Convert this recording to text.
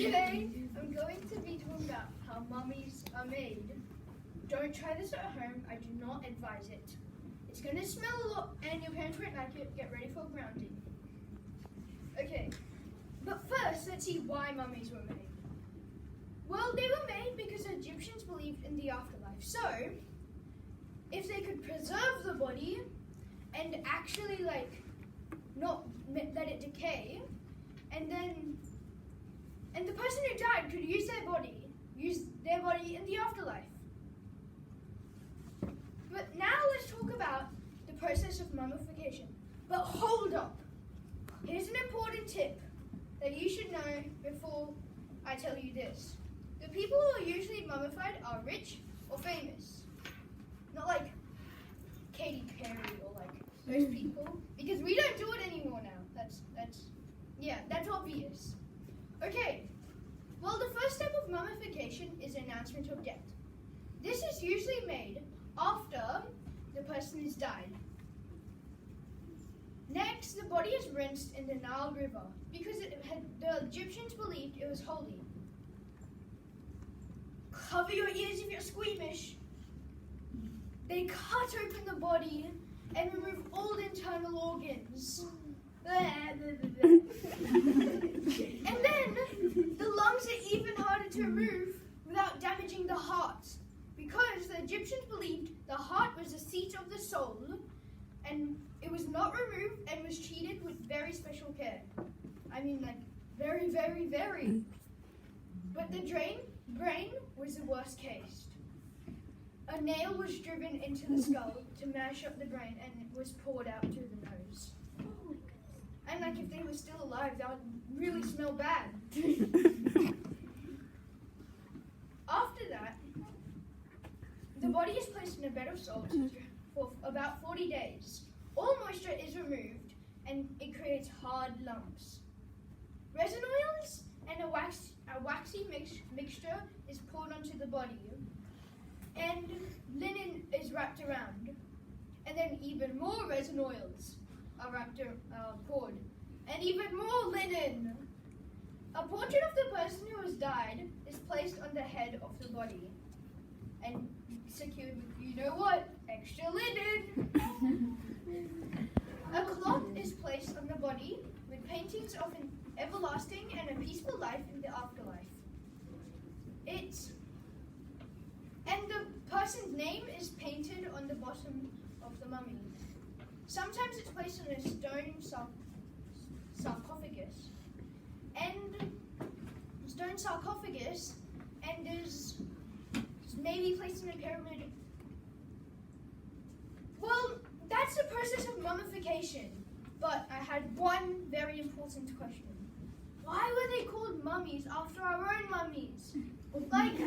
Today, I'm going to be talking about how mummies are made. Don't try this at home. I do not advise it. It's going to smell a lot and your parents won't like it. Get ready for grounding. Okay, but first, let's see why mummies were made. Well, they were made because the Egyptians believed in the afterlife. So, if they could preserve the body and actually not let it decay, and the person who died could use their body in the afterlife. But now let's talk about the process of mummification. But hold up. Here's an important tip that you should know before I tell you this. The people who are usually mummified are rich or famous. Not like Katy Perry or like those people. Because we don't do it anymore now. That's obvious. Okay, well, the first step of mummification is announcement of death. This is usually made after the person has died. Next, the body is rinsed in the Nile River because the Egyptians believed it was holy. Cover your ears if you're squeamish. They cut open the body and remove all internal organs. And then the lungs are even harder to remove without damaging the heart, because the Egyptians believed the heart was the seat of the soul and it was not removed and was treated with very special care. I mean, like, very, very, very. But the brain was the worst case. A nail was driven into the skull to mash up the brain and it was poured out through the nose. And like, if they were still alive, that would really smell bad. After that, the body is placed in a bed of salt for about 40 days. All moisture is removed and it creates hard lumps. Resin oils and a waxy mixture is poured onto the body, and linen is wrapped around, and then even more resin oils are poured, and even more linen. A portrait of the person who has died is placed on the head of the body and secured with, you know what, extra linen. A cloth is placed on the body with paintings of an everlasting and a peaceful life in the afterlife. And the person's name is painted on the bottom of the mummy. Sometimes it's placed on a stone sarcophagus, and is maybe placed in a pyramid. Well, that's the process of mummification. But I had one very important question. Why were they called mummies after our own mummies? Like,